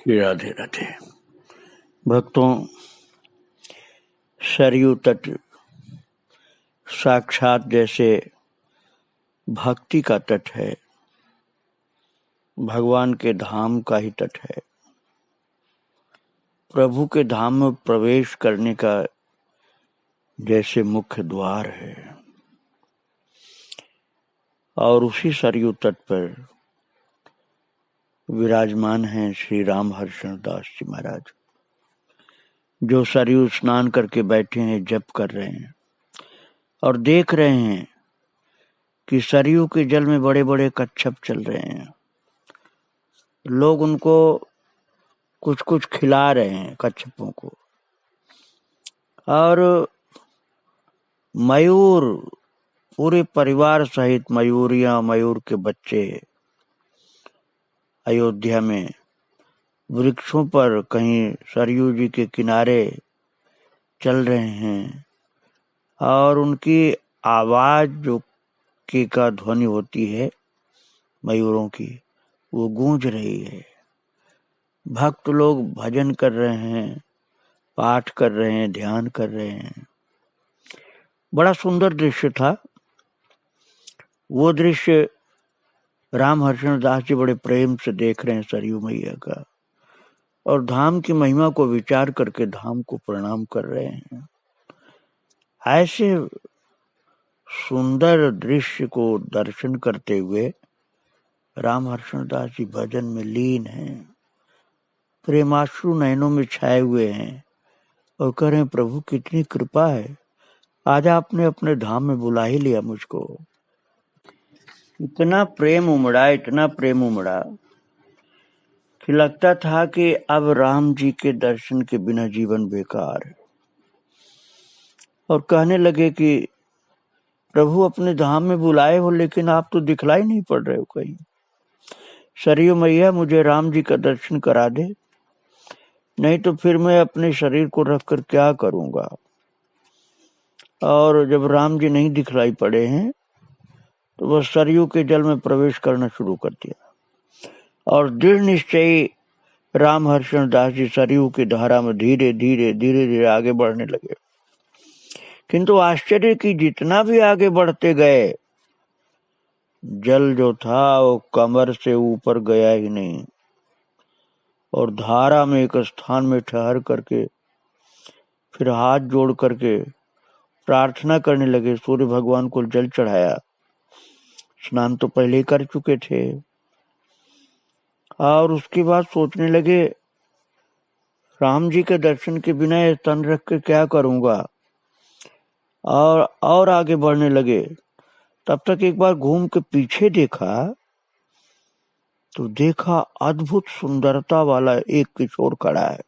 राधे राधे। भक्तों, सरयू तट साक्षात जैसे भक्ति का तट है, भगवान के धाम का ही तट है। प्रभु के धाम में प्रवेश करने का जैसे मुख्य द्वार है। और उसी सरयू तट पर विराजमान हैं श्री राम हर्षण दास जी महाराज, जो सरयू स्नान करके बैठे हैं, जप कर रहे हैं और देख रहे हैं कि सरयू के जल में बड़े बड़े कच्छप चल रहे हैं। लोग उनको कुछ कुछ खिला रहे हैं कच्छपों को। और मयूर, पूरे परिवार सहित मयूरियां, मयूर के बच्चे अयोध्या में वृक्षों पर कहीं सरयू जी के किनारे चल रहे हैं और उनकी आवाज जो की का ध्वनि होती है मयूरों की, वो गूंज रही है। भक्त लोग भजन कर रहे हैं, पाठ कर रहे हैं, ध्यान कर रहे हैं। बड़ा सुंदर दृश्य था वो दृश्य। राम हर्षण दास जी बड़े प्रेम से देख रहे हैं सरयू मैया का और धाम की महिमा को विचार करके धाम को प्रणाम कर रहे हैं। ऐसे सुंदर दृश्य को दर्शन करते हुए राम हर्षण दास जी भजन में लीन हैं, प्रेमाश्रु नयनों में छाए हुए हैं और कह रहे हैं, प्रभु कितनी कृपा है, आज आपने अपने धाम में बुला ही लिया मुझको। इतना प्रेम उमड़ा, इतना प्रेम उमड़ा कि लगता था कि अब राम जी के दर्शन के बिना जीवन बेकार है। और कहने लगे कि प्रभु अपने धाम में बुलाए हो, लेकिन आप तो दिखलाई नहीं पड़ रहे हो कहीं। सरयू मैया, मुझे राम जी का दर्शन करा दे, नहीं तो फिर मैं अपने शरीर को रखकर क्या करूंगा। और जब राम जी नहीं दिखलाई पड़े हैं तो वह सरयू के जल में प्रवेश करना शुरू कर दिया और दृढ़ निश्चयी राम हर्षण दास जी सरयू की धारा में धीरे धीरे धीरे धीरे आगे बढ़ने लगे। किंतु आश्चर्य की, जितना भी आगे बढ़ते गए, जल जो था वो कमर से ऊपर गया ही नहीं। और धारा में एक स्थान में ठहर करके फिर हाथ जोड़ करके प्रार्थना करने लगे। सूर्य भगवान को जल चढ़ाया, स्नान तो पहले ही कर चुके थे। और उसके बाद सोचने लगे, राम जी के दर्शन के बिना ये तन रख के क्या करूंगा। और आगे बढ़ने लगे। तब तक एक बार घूम के पीछे देखा तो देखा अद्भुत सुंदरता वाला एक किशोर खड़ा है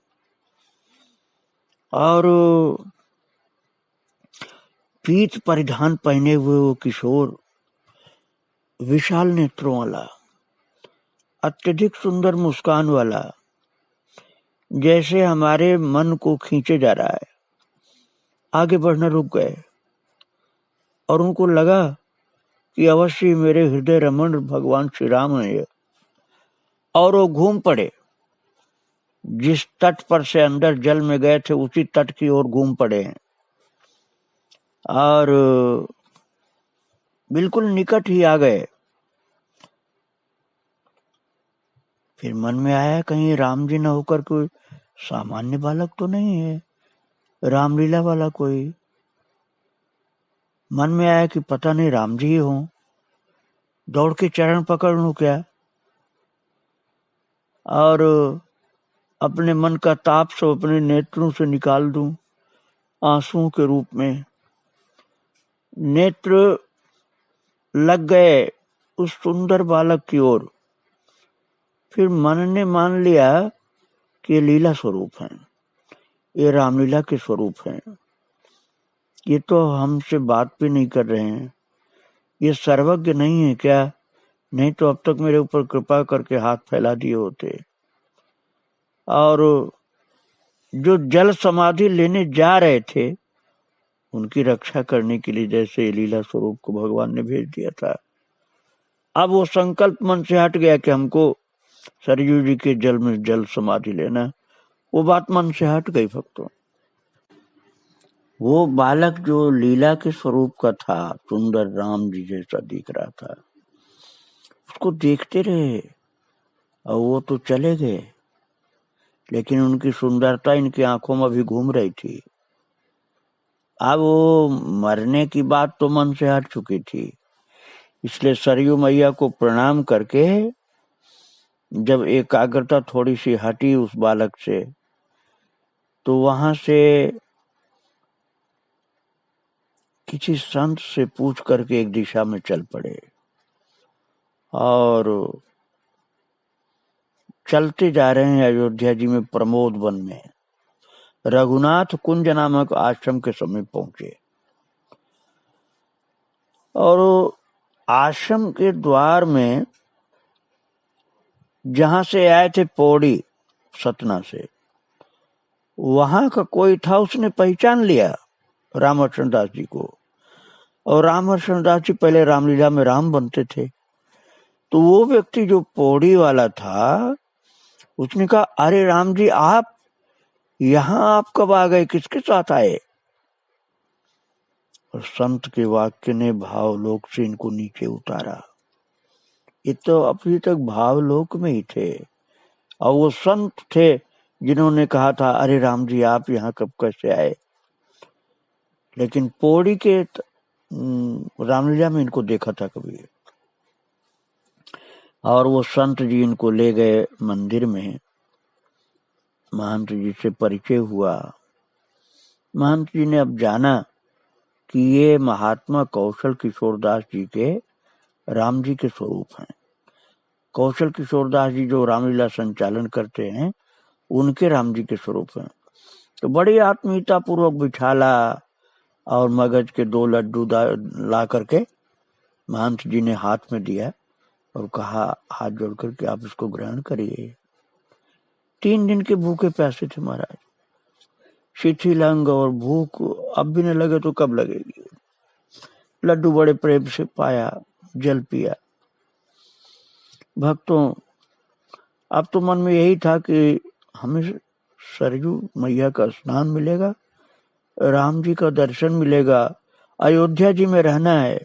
और पीत परिधान पहने हुए वो किशोर विशाल नेत्रों वाला, अत्यधिक सुंदर मुस्कान वाला, जैसे हमारे मन को खींचे जा रहा है। आगे बढ़ना रुक गए और उनको लगा कि अवश्य मेरे हृदय रमण भगवान श्री राम है। और वो घूम पड़े, जिस तट पर से अंदर जल में गए थे उसी तट की ओर घूम पड़े हैं और बिल्कुल निकट ही आ गए। फिर मन में आया, कहीं राम जी न होकर कोई सामान्य बालक तो नहीं है, रामलीला वाला कोई। मन में आया कि पता नहीं राम जी ही हों। दौड़ के चरण पकड़ लूं क्या और अपने मन का ताप सब अपने नेत्रों से निकाल दूं आंसुओं के रूप में। नेत्र लग गए उस सुंदर बालक की ओर। फिर मन ने मान लिया कि ये लीला स्वरूप है, ये रामलीला के स्वरूप है, ये तो हमसे बात भी नहीं कर रहे हैं, ये सर्वज्ञ नहीं है क्या, नहीं तो अब तक मेरे ऊपर कृपा करके हाथ फैला दिए होते। और जो जल समाधि लेने जा रहे थे उनकी रक्षा करने के लिए जैसे लीला स्वरूप को भगवान ने भेज दिया था। अब वो संकल्प मन से हट गया कि हमको सरयू जी के जल में जल समाधि लेना, वो बात मन से हट गई भक्तों। वो बालक जो लीला के स्वरूप का था, सुंदर राम जी जैसा दिख रहा था, उसको देखते रहे और वो तो चले गए, लेकिन उनकी सुंदरता इनकी आंखों में भी घूम रही थी। अब वो मरने की बात तो मन से हट चुकी थी, इसलिए सरयू मैया को प्रणाम करके जब एकाग्रता थोड़ी सी हटी उस बालक से, तो वहां से किसी संत से पूछ करके एक दिशा में चल पड़े और चलते जा रहे हैं अयोध्या जी में प्रमोद वन में। रघुनाथ कुंज नामक आश्रम के समीप पहुंचे और आश्रम के द्वार में जहां से आए थे पौड़ी सतना से, वहां का कोई था, उसने पहचान लिया रामहर्षण दास जी को। और रामहर्षण दास जी पहले रामलीला में राम बनते थे। तो वो व्यक्ति जो पौड़ी वाला था, उसने कहा, अरे राम जी आप यहाँ, आप कब आ गए, किसके साथ आए? और संत के वाक्य ने भावलोक से इनको नीचे उतारा। ये तो अभी तक भावलोक में ही थे, और वो संत थे जिन्होंने कहा था, अरे राम जी आप यहाँ कब कैसे आए? लेकिन पौड़ी के रामलीला में इनको देखा था कभी। और वो संत जी इनको ले गए मंदिर में, महंत जी से परिचय हुआ। महंत जी ने अब जाना कि ये महात्मा कौशल किशोरदास जी के राम जी के स्वरूप हैं। कौशल किशोरदास जी जो रामलीला संचालन करते हैं, उनके राम जी के स्वरूप हैं। तो बड़ी आत्मीयता पूर्वक बिठाला और मगज के 2 लड्डू ला करके महंत जी ने हाथ में दिया और कहा, हाथ जोड़ करके आप इसको ग्रहण करिए। 3 दिन के भूखे प्यासे थे महाराज, शिथिल अंग और भूख अब भी न लगे तो कब लगेगी। लड्डू बड़े प्रेम से पाया, जल पिया। भक्तों, अब तो मन में यही था कि हमें सरयू मैया का स्नान मिलेगा, राम जी का दर्शन मिलेगा, अयोध्या जी में रहना है।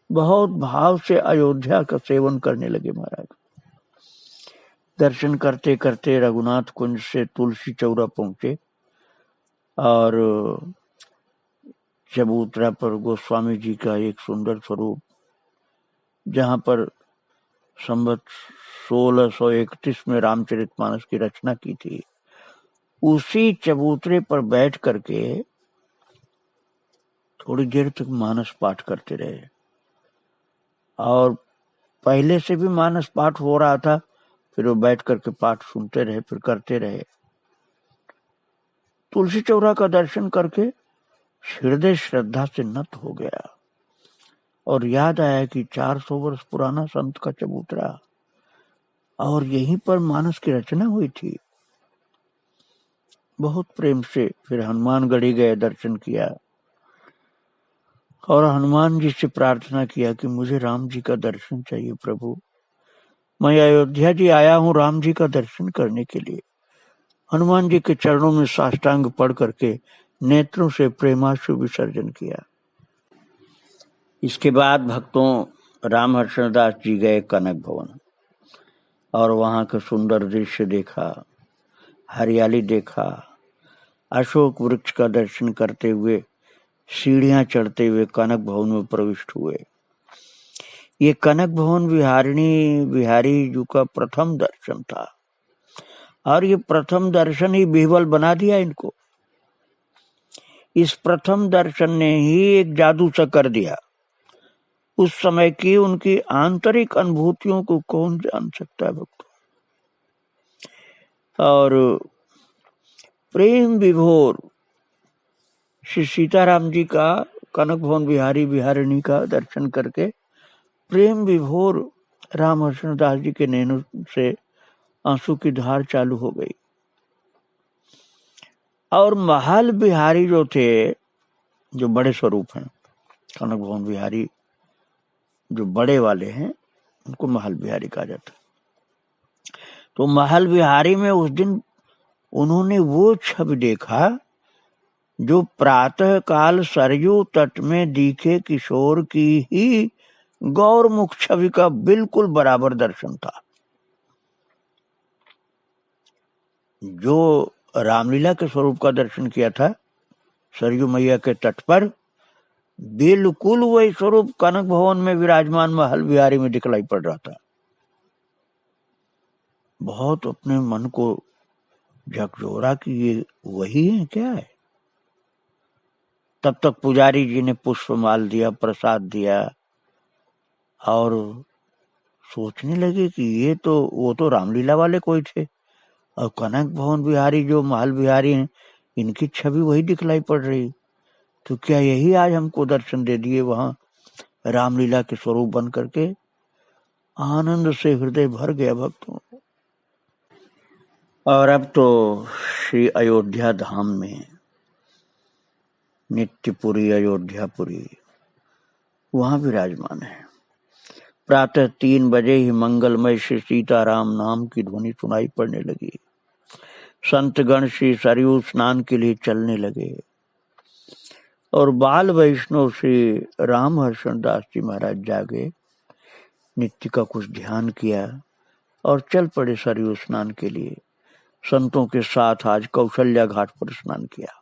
बहुत भाव से अयोध्या का सेवन करने लगे महाराज। दर्शन करते करते रघुनाथ कुंज से तुलसी चौरा पहुंचे और चबूतरा पर गोस्वामी जी का एक सुंदर स्वरूप, जहां पर संवत 1631 में रामचरितमानस की रचना की थी, उसी चबूतरे पर बैठ करके थोड़ी देर तक मानस पाठ करते रहे। और पहले से भी मानस पाठ हो रहा था, फिर वो बैठ करके पाठ सुनते रहे, फिर करते रहे। तुलसी चौरा का दर्शन करके हृदय श्रद्धा से नत हो गया और याद आया कि 400 वर्ष पुराना संत का चबूतरा, और यहीं पर मानस की रचना हुई थी। बहुत प्रेम से फिर हनुमानगढ़ी गए, दर्शन किया और हनुमान जी से प्रार्थना किया कि मुझे राम जी का दर्शन चाहिए प्रभु, मैं अयोध्या जी आया हूँ राम जी का दर्शन करने के लिए। हनुमान जी के चरणों में साष्टांग पढ़ करके नेत्रों से प्रेमाश्रु विसर्जन किया। इसके बाद भक्तों रामहर्षण दास जी गए कनक भवन और वहां का सुंदर दृश्य देखा, हरियाली देखा। अशोक वृक्ष का दर्शन करते हुए सीढ़ियां चढ़ते हुए कनक भवन में प्रविष्ट हुए। ये कनक भवन बिहारी जी का प्रथम दर्शन था और ये प्रथम दर्शन ही बिहवल बना दिया इनको। इस प्रथम दर्शन ने ही एक जादू सा कर दिया। उस समय की उनकी आंतरिक अनुभूतियों को कौन जान सकता है भक्तों। और प्रेम विभोर श्री सीताराम जी का कनक भवन बिहारिणी का दर्शन करके प्रेम विभोर रामहर्षण दास जी के नैनों से आंसू की धार चालू हो गई। और महल बिहारी जो थे, जो बड़े स्वरूप हैं, कनक भवन बिहारी जो बड़े वाले हैं, उनको महल बिहारी कहा जाता है। तो महल विहारी में उस दिन उन्होंने वो छवि देखा जो प्रातः काल सरयू तट में दिखे किशोर की ही गौरमुख छवि का बिल्कुल बराबर दर्शन था। जो रामलीला के स्वरूप का दर्शन किया था सरयू मैया के तट पर, बिल्कुल वही स्वरूप कनक भवन में विराजमान महल विहारी में दिखलाई पड़ रहा था। बहुत अपने मन को झकझोरा कि ये वही है क्या है। तब तक पुजारी जी ने पुष्पमाल दिया, प्रसाद दिया और सोचने लगे कि ये तो वो तो रामलीला वाले कोई थे और कनक भवन बिहारी जो महल बिहारी हैं इनकी छवि वही दिखलाई पड़ रही। तो क्या यही आज हमको दर्शन दे दिए वहां रामलीला के स्वरूप बन करके। आनंद से हृदय भर गया भक्तों। और अब तो श्री अयोध्या धाम में नित्यपुरी अयोध्यापुरी वहां विराजमान है। प्रातः 3 बजे ही मंगलमय श्री सीताराम नाम की ध्वनि सुनाई पड़ने लगी। संतगण श्री सरयू स्नान के लिए चलने लगे और बाल वैष्णव श्री रामहर्षण दास जी महाराज जागे, नित्य का कुछ ध्यान किया और चल पड़े सरयू स्नान के लिए। संतों के साथ आज कौशल्या घाट पर स्नान किया।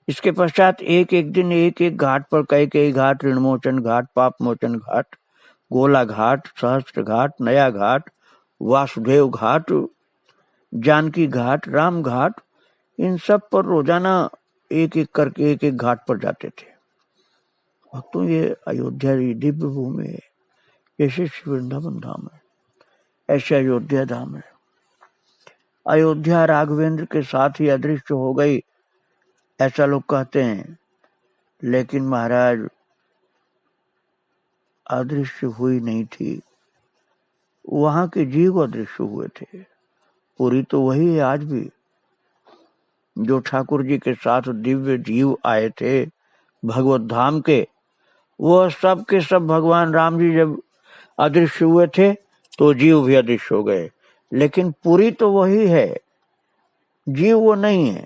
इसके पश्चात एक एक दिन एक एक घाट पर कई घाट, ऋणमोचन घाट, पापमोचन घाट, गोला घाट, सहस्त्र घाट, नया घाट, वासुदेव घाट, जानकी घाट, राम घाट, इन सब पर रोजाना एक एक करके एक एक घाट पर जाते थे। भक्तों ये अयोध्या दिव्य भूमि है, जैसे श्री वृंदावन धाम है ऐसे अयोध्या धाम है। अयोध्या राघवेंद्र के साथ ही अदृश्य हो गई ऐसा लोग कहते हैं, लेकिन महाराज अदृश्य हुई नहीं थी, वहां के जीव अदृश्य हुए थे। पूरी तो वही है आज भी। जो ठाकुर जी के साथ दिव्य जीव आए थे भगवत धाम के, वो सब के सब भगवान राम जी जब अदृश्य हुए थे तो जीव भी अदृश्य हो गए। लेकिन पूरी तो वही है, जीव वो नहीं है।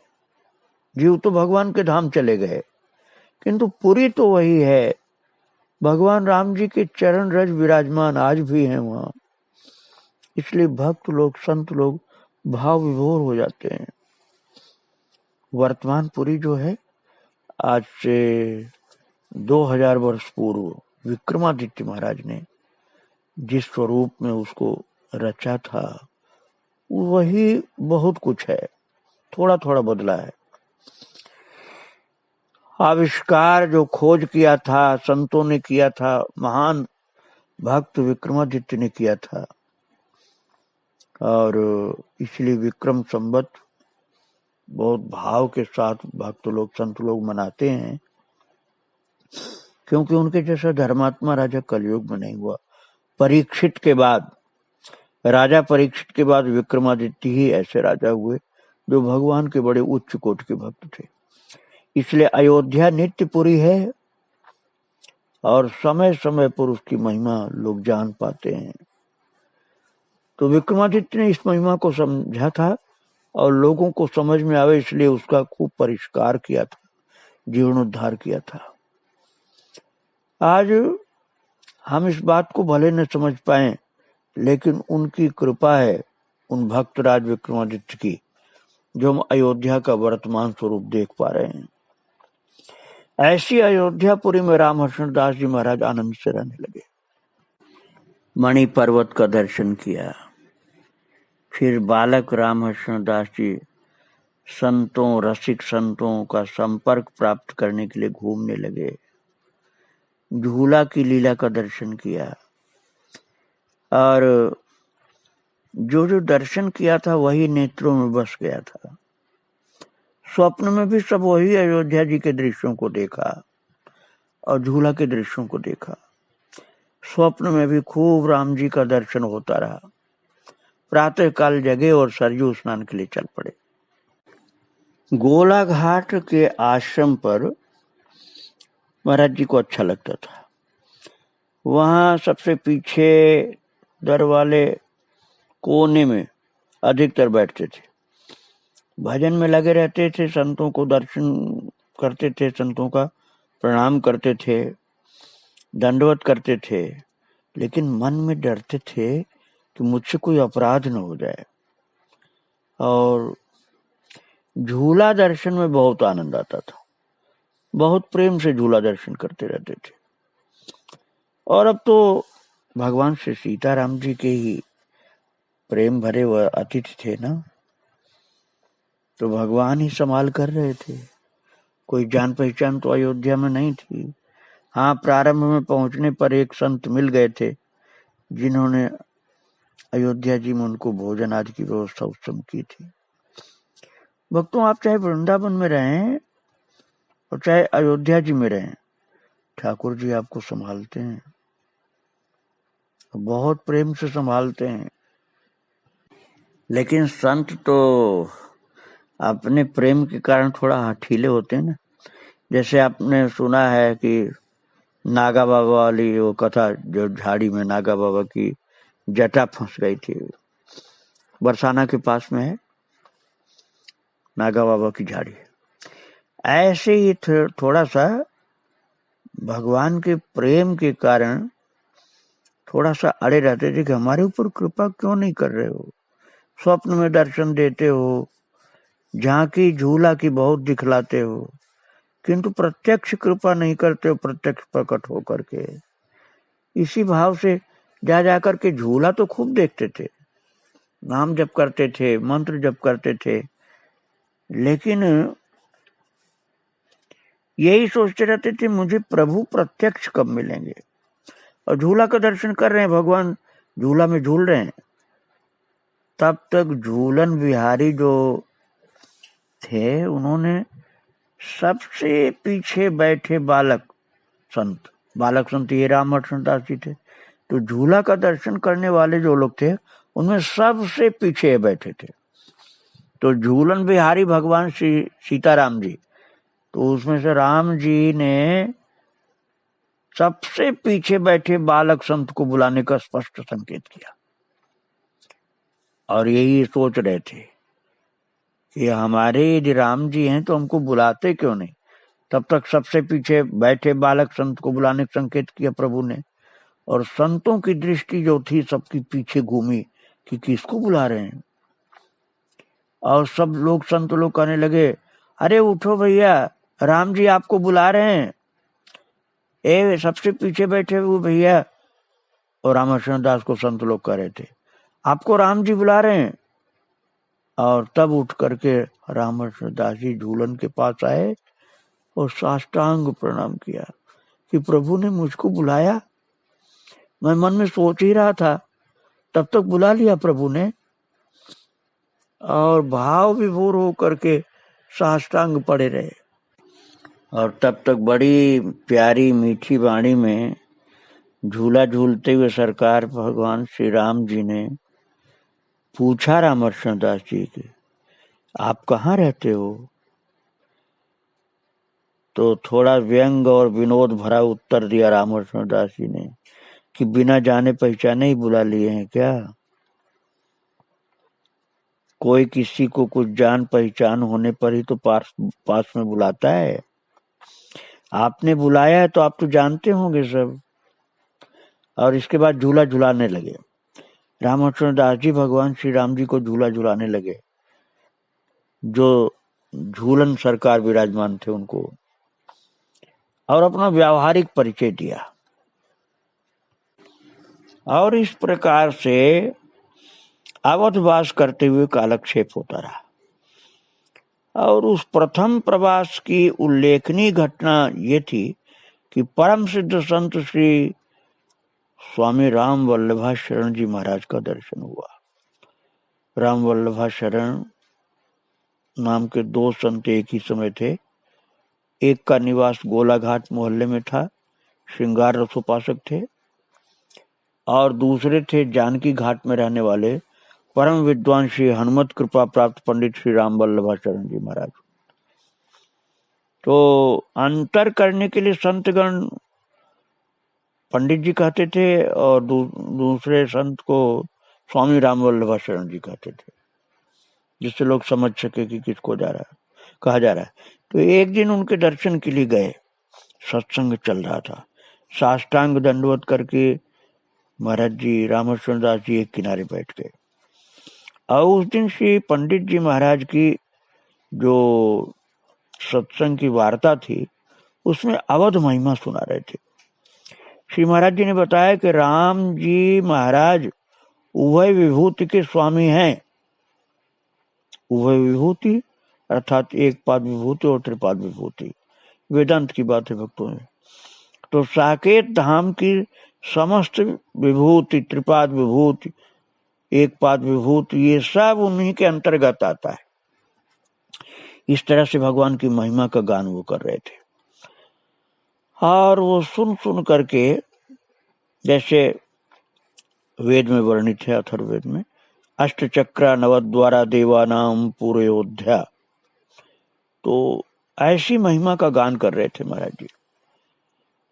जीव तो भगवान के धाम चले गए, किंतु पूरी तो वही है। भगवान राम जी के चरण रज विराजमान आज भी हैं वहां। इसलिए भक्त लोग, संत लोग भाव विभोर हो जाते हैं। वर्तमान पुरी जो है, आज से 2000 वर्ष पूर्व विक्रमादित्य महाराज ने जिस स्वरूप में उसको रचा था, वही बहुत कुछ है, थोड़ा थोड़ा बदला है। आविष्कार जो खोज किया था, संतों ने किया था, महान भक्त विक्रमादित्य ने किया था। और इसलिए विक्रम संवत बहुत भाव के साथ भक्त लोग, संत लोग मनाते हैं, क्योंकि उनके जैसा धर्मात्मा राजा कलयुग में नहीं हुआ। परीक्षित के बाद, राजा परीक्षित के बाद विक्रमादित्य ही ऐसे राजा हुए जो भगवान के बड़े उच्च कोट के भक्त थे। इसलिए अयोध्या नित्यपुरी है और समय समय पर उसकी महिमा लोग जान पाते हैं। तो विक्रमादित्य ने इस महिमा को समझा था और लोगों को समझ में आवे इसलिए उसका खूब परिष्कार किया था, जीर्णोद्धार किया था। आज हम इस बात को भले न समझ पाए, लेकिन उनकी कृपा है उन भक्तराज विक्रमादित्य की, जो हम अयोध्या का वर्तमान स्वरूप देख पा रहे हैं। ऐसी अयोध्यापुरी में रामहर्षण दास जी महाराज आनंद से रहने लगे। मणि पर्वत का दर्शन किया। फिर बालक रामहर्षण दास जी संतों, रसिक संतों का संपर्क प्राप्त करने के लिए घूमने लगे। झूला की लीला का दर्शन किया और जो जो दर्शन किया था वही नेत्रों में बस गया था। स्वप्न में भी सब वही अयोध्या जी के दृश्यों को देखा और झूला के दृश्यों को देखा। स्वप्न में भी खूब राम जी का दर्शन होता रहा। प्रातः काल जगे और सरयू स्नान के लिए चल पड़े। गोला घाट के आश्रम पर महाराज जी को अच्छा लगता था। वहां सबसे पीछे दर वाले कोने में अधिकतर बैठते थे, भजन में लगे रहते थे, संतों को दर्शन करते थे, संतों का प्रणाम करते थे, दंडवत करते थे, लेकिन मन में डरते थे कि मुझसे कोई अपराध न हो जाए। और झूला दर्शन में बहुत आनंद आता था, बहुत प्रेम से झूला दर्शन करते रहते थे। और अब तो भगवान श्री सीताराम जी के ही प्रेम भरे वह अतिथि थे ना, तो भगवान ही संभाल कर रहे थे। कोई जान पहचान तो अयोध्या में नहीं थी। हाँ, प्रारंभ में पहुंचने पर एक संत मिल गए थे जिन्होंने अयोध्या जी में उनको भोजन आदि की व्यवस्था उस समय की थी। भक्तों, आप चाहे वृंदावन में रहें और चाहे अयोध्या जी में रहें, ठाकुर जी आपको संभालते हैं, बहुत प्रेम से संभालते हैं। लेकिन संत तो अपने प्रेम के कारण थोड़ा हठीले होते हैं ना। जैसे आपने सुना है कि नागा बाबा वाली वो कथा, जो झाड़ी में नागा बाबा की जटा फंस गई थी, बरसाना के पास में है नागा बाबा की झाड़ी। ऐसे ही थोड़ा सा भगवान के प्रेम के कारण थोड़ा सा अड़े रहते थे कि हमारे ऊपर कृपा क्यों नहीं कर रहे हो, स्वप्न में दर्शन देते हो, झांकी झूला की बहुत दिखलाते हो, किंतु प्रत्यक्ष कृपा नहीं करते हो प्रत्यक्ष प्रकट हो करके। इसी भाव से जा जा करके झूला तो खूब देखते थे, नाम जप करते थे, मंत्र जप करते थे, लेकिन यही सोचते रहते थे मुझे प्रभु प्रत्यक्ष कब मिलेंगे। और झूला का दर्शन कर रहे हैं, भगवान झूला में झूल रहे हैं, तब तक झूलन बिहारी जो थे उन्होंने सबसे पीछे बैठे बालक संत ये रामकृष्ण दास जी थे। तो झूला का दर्शन करने वाले जो लोग थे उनमें सबसे पीछे बैठे थे। तो झूलन बिहारी भगवान श्री सीताराम जी, तो उसमें से राम जी ने सबसे पीछे बैठे बालक संत को बुलाने का स्पष्ट संकेत किया। और यही सोच रहे थे कि हमारे यदि राम जी हैं तो हमको बुलाते क्यों नहीं। तब तक सबसे पीछे बैठे बालक संत को बुलाने का संकेत किया प्रभु ने, और संतों की दृष्टि जो थी सबकी पीछे घूमी कि किसको बुला रहे हैं। और सब लोग संत लोग कहने लगे, अरे उठो भैया, राम जी आपको बुला रहे हैं। ए सबसे पीछे बैठे हुए भैया, और रामकृष्ण दास को संत लोग कह रहे थे आपको राम जी बुला रहे हैं। और तब उठ करके रामकृष्ण दास जी झूलन के पास आए और साष्टांग प्रणाम किया कि प्रभु ने मुझको बुलाया। मैं मन में सोच ही रहा था, तब तक बुला लिया प्रभु ने। और भाव विभोर हो करके साष्टांग पड़े रहे। और तब तक बड़ी प्यारी मीठी वाणी में झूला झूलते हुए सरकार भगवान श्री राम जी ने पूछा रामकृष्ण दास जी की, आप कहाँ रहते हो। तो थोड़ा व्यंग और विनोद भरा उत्तर दिया रामकृष्ण दास जी ने कि बिना जाने पहचाने ही बुला लिए हैं क्या। कोई किसी को कुछ जान पहचान होने पर ही तो पास में बुलाता है। आपने बुलाया है तो आप तो जानते होंगे सब। और इसके बाद झूला झुलाने लगे। रामकृष्ण दास जी भगवान श्री राम जी को झूला झुलाने लगे। जो झूलन सरकार विराजमान थे उनको, और अपना व्यावहारिक परिचय दिया। और इस प्रकार से अवधवास करते हुए कालक्षेप होता रहा। और उस प्रथम प्रवास की उल्लेखनीय घटना ये थी कि परम सिद्ध संत श्री स्वामी राम वल्लभाशरण जी महाराज का दर्शन हुआ। राम वल्लभाशरण नाम के दो संत एक ही समय थे। एक का निवास गोलाघाट मोहल्ले में था, श्रृंगार रस उपासक थे। और दूसरे थे जानकी घाट में रहने वाले परम विद्वान श्री हनुमत कृपा प्राप्त पंडित श्री राम वल्लभाचरण जी महाराज। तो अंतर करने के लिए संतगण पंडित जी कहते थे और दूसरे संत को स्वामी राम वल्लभाचरण जी कहते थे, जिससे लोग समझ सके कि किसको कहा जा रहा है। तो एक दिन उनके दर्शन के लिए गए, सत्संग चल रहा था, साष्टांग दंडवत करके महाराज जी रामेश्वर दास जी एक किनारे बैठ गए। और उस दिन श्री पंडित जी महाराज की जो सत्संग की वार्ता थी उसमें अवध महिमा सुना रहे थे। श्री महाराज जी ने बताया कि राम जी महाराज उभय विभूति के स्वामी हैं। उभय विभूति अर्थात एक पाद विभूति और त्रिपाद विभूति, वेदांत की बात है भक्तों में। तो साकेत धाम की समस्त विभूति, त्रिपाद विभूति, एक पाद विभूति, ये सब उन्हीं के अंतर्गत आता है। इस तरह से भगवान की महिमा का गान वो कर रहे थे। और वो सुन करके, जैसे वेद में वर्णित है, अथर्ववेद में, अष्टचक्रा नवद्वारा देवानाम पूर्वयोध्या, तो ऐसी महिमा का गान कर रहे थे महाराज जी।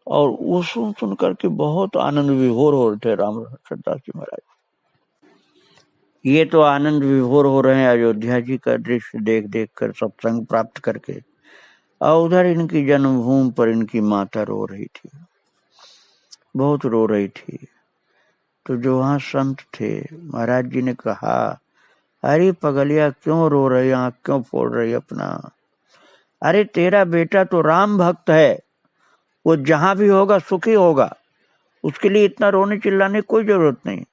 और वो सुन करके बहुत आनंद विभोर हो रहे थे रामेश्वर दास जी महाराज। ये तो आनंद विभोर हो रहे हैं अयोध्या जी का दृश्य देख देख कर, सत्संग प्राप्त करके, और उधर इनकी जन्मभूमि पर इनकी माता रो रही थी, बहुत रो रही थी। तो जो वहां संत थे, महाराज जी ने कहा, अरे पगलिया क्यों रो रही, आंख क्यों फोड़ रही अपना? अरे तेरा बेटा तो राम भक्त है, वो जहां भी होगा सुखी होगा, उसके लिए इतना रोने चिल्लाने की कोई जरूरत नहीं।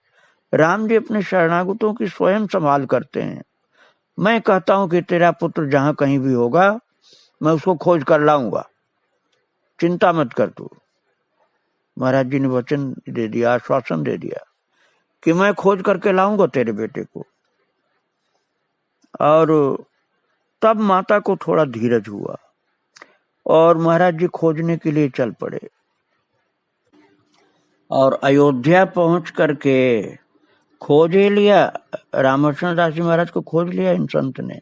राम जी अपने शरणागतों की स्वयं संभाल करते हैं। मैं कहता हूं कि तेरा पुत्र जहां कहीं भी होगा, मैं उसको खोज कर लाऊंगा, चिंता मत कर तू। महाराज जी ने वचन दे दिया, आश्वासन दे दिया कि मैं खोज करके लाऊंगा तेरे बेटे को। और तब माता को थोड़ा धीरज हुआ और महाराज जी खोजने के लिए चल पड़े। और अयोध्या पहुंच करके खोज ही लिया, रामेश्वर दास जी महाराज को खोज लिया इन संत ने।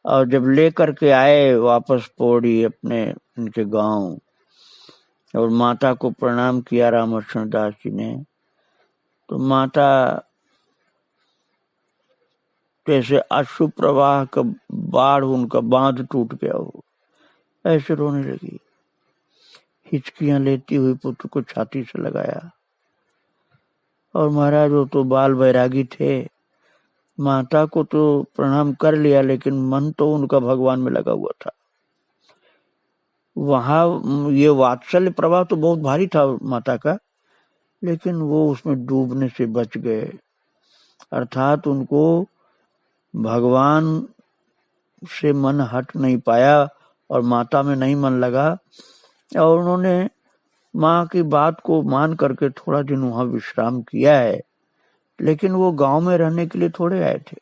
और जब ले करके आए वापस पौड़ी अपने इनके गांव, और माता को प्रणाम किया रामेश्वर दास जी ने, तो माता जैसे अश्रु प्रवाह का बाढ़, उनका बांध टूट गया हो, ऐसे रोने लगी। हिचकियां लेती हुई पुत्र को छाती से लगाया। और महाराज वो तो बाल बैरागी थे, माता को तो प्रणाम कर लिया, लेकिन मन तो उनका भगवान में लगा हुआ था। वहां ये वात्सल्य प्रवाह तो बहुत भारी था माता का, लेकिन वो उसमें डूबने से बच गए। अर्थात उनको भगवान से मन हट नहीं पाया और माता में नहीं मन लगा, और उन्होंने माँ की बात को मान करके थोड़ा दिन वहां विश्राम किया है। लेकिन वो गांव में रहने के लिए थोड़े आए थे,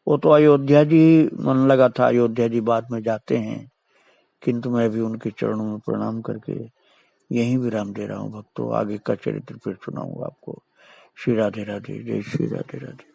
वो तो अयोध्या जी मन लगा था। अयोध्या जी बाद में जाते हैं, किंतु मैं भी उनके चरणों में प्रणाम करके यहीं विराम दे रहा हूँ भक्तों। आगे का चरित्र फिर सुनाऊंगा आपको। श्री राधे राधे, जय श्री राधे राधे।